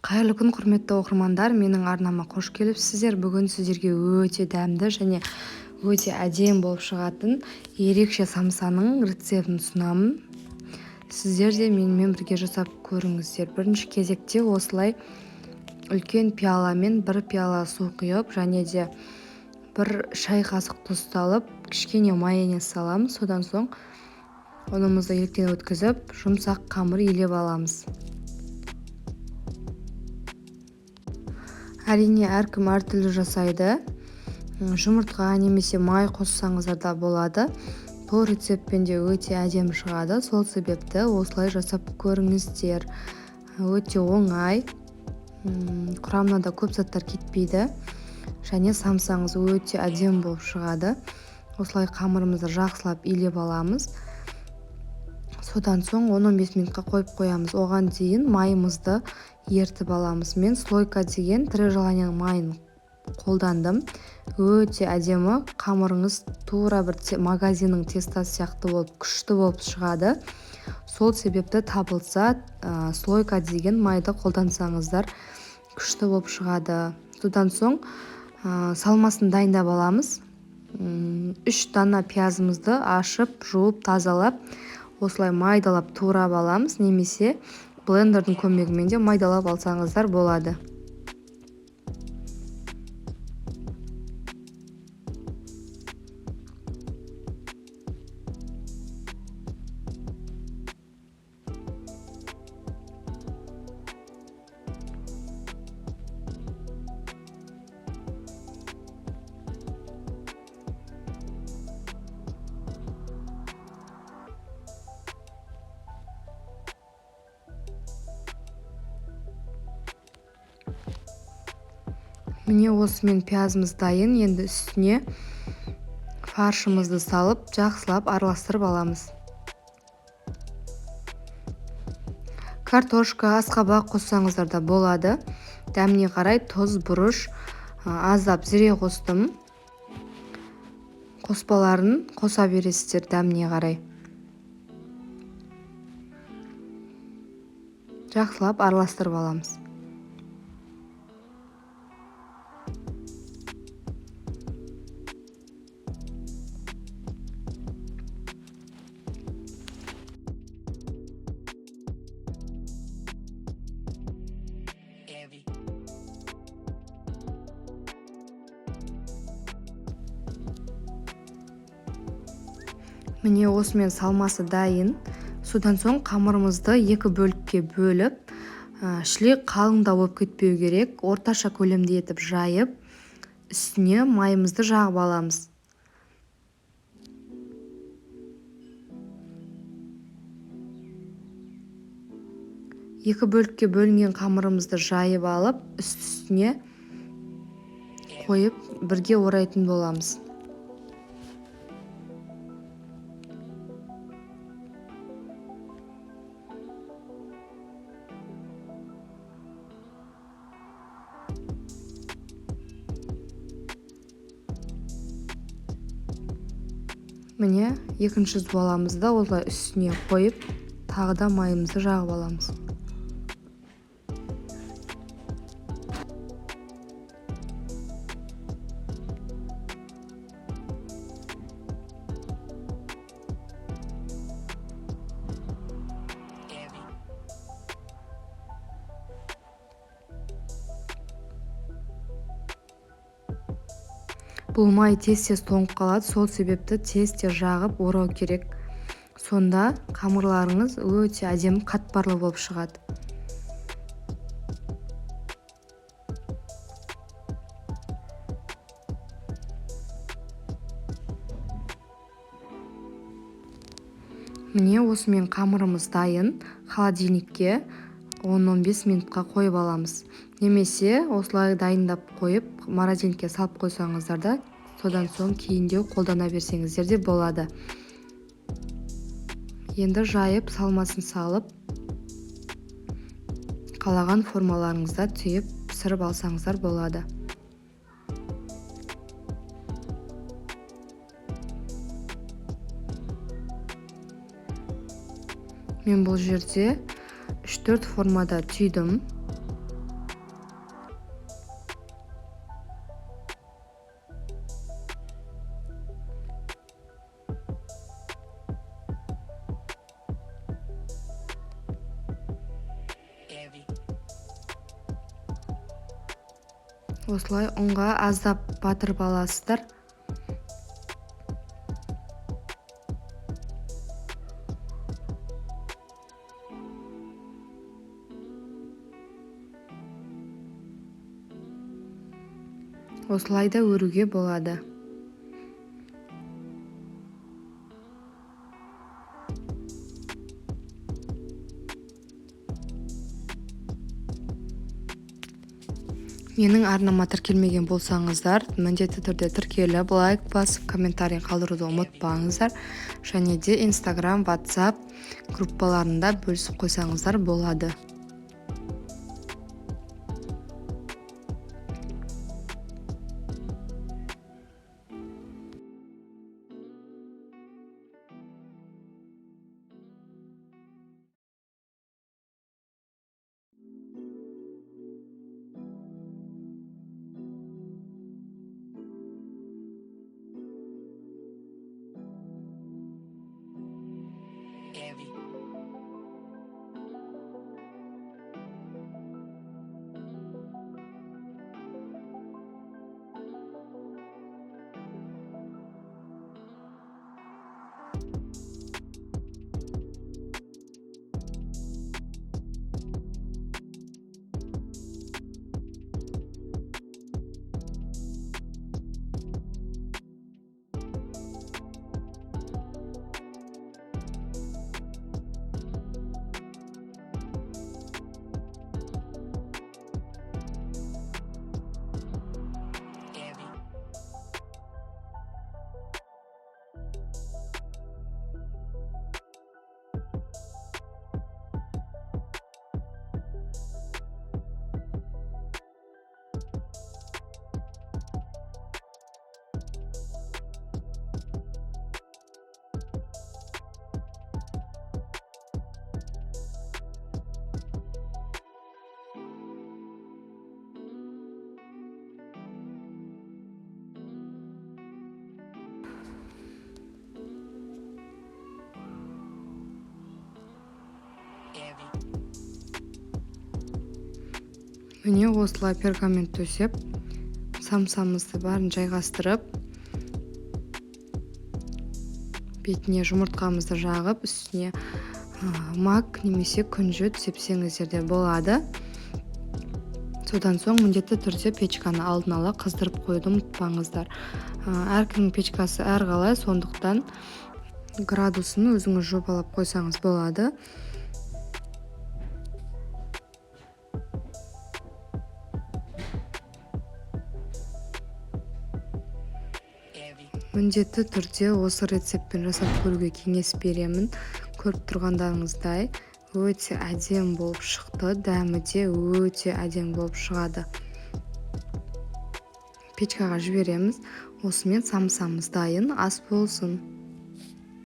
Қайырлы күн, құрметті оқырмандар, менің арнама қош келіпсіздер. Бүгін сіздерге өте дәмді және өте әдемі болып шығатын ерекше самсаның рецептін ұсынамын. Сіздер де менімен бірге жасап көріңіздер. Бірінші кезекте осылай үлкен пиаламен бір пиала су құйып, және де бір шай қасық тұз салып, кішкене майонез саламыз. Содан соң ұнымызды електен өткізіп, жұмсақ қамыр илеп аламыз. Әрине, әркім әртүрлі жасайды. Жұмыртқа немесе май қоссаңыздар да болады. Бұл рецептпен де өте әдемі шығады. Сол себепті осылай жасап көріңіздер. Өте оңай. Құрамына да көп заттар кетпейді. Және самсаңыз өте әдемі болып шығады. Осылай қамырымызды жақсылап илеп аламыз. Содан соң 10-15 минутқа қойып қоямыз. Оған дейін майымызды ертіп аламыз. Мен слойка деген тірі желанияның майын қолдандым. Өте әдемі, қамырыңыз тура бір магазиннің тестасы сияқты болып, күшті болып шығады. Сол себепті табылса, слойка деген майды қолдансаңыздар күшті болып шығады. Содан соң салмасын дайындап аламыз. 3 дана пиязымызды ашып, жуып, тазалап, осылай майдалап турап аламыз, немесе блендердің көмегімен де майдалап алсаңыздар болады. Міне осымен пиязымыз дайын. Енді үстіне фаршымызды салып, жақсылап араластырып аламыз. Картошка, асқабақ қоссаңыздар да болады. Дәміне қарай тұз, бұрыш, аздап зіре қостым. Қоспаларын қоса бересіздер дәміне қарай. Жақсылап араластырып аламыз. Міне осымен салмасы дайын. Содан соң қамырымызды 2 бөлікке бөліп, шлек қалыңдау болып кетпеу керек. Орташа көлемде етіп жайып, үстіне майымызды жағып аламыз. Екі бөлікке бөлінген қамырымызды жайып алып, үстіне қойып бірге орайтын боламыз. Міне екінші дуаламызды осылай үстіне қойып, тағы да майымызды жағып аламыз. Бұл май тез-тез тоңып қалады, сол себепті тез-тез жағып орау керек. Сонда қамырларыңыз өте әдемі қатпарлы болып шығады. Міне осымен қамырымыз дайын. Холодильникке 10-15 минутқа қойып аламыз. Немесе осылай дайындап қойып, морозилькке салып қойсаңыздар да, содан соң кейінде қолдана берсеңіздер де болады. Енді жайып, салмасын салып, қалаған формаларыңызда түйіп, пісіріп алсаңыздар болады. Мен бұл жерде 3-4 формада түйдім. Осылай ұнға аздап батырып аласыздар. Осылай да өруге болады. Менің арнама тіркелмеген болсаңыздар, міндетті түрде тіркеліп, лайк басып, комментарий қалдыруды ұмытпаңыздар. Және де Instagram, WhatsApp группаларында бөлісіп қойсаңыздар болады. Міне осылай пергамент төсеп, самсамызды барын жайғастырып, бетіне жұмыртқамызды жағып, үстіне мак немесе күнжіт сепсеңіздер де болады. Содан соң міндетті түрде печканы алдын ала қыздырып қойды ұмытпаңыздар. Әркімнің печкасы әрқалай, сондықтан градусын өзіңіз жобалап қойсаңыз болады. Міндетті түрде осы рецептпен жасап көруге кеңес беремін. Көріп тұрғандарыңыздай өте әдемі болып шықты, дәмі де өте әдемі болып шығады. Печкаға жібереміз. Осымен самсамыз дайын, ас болсын.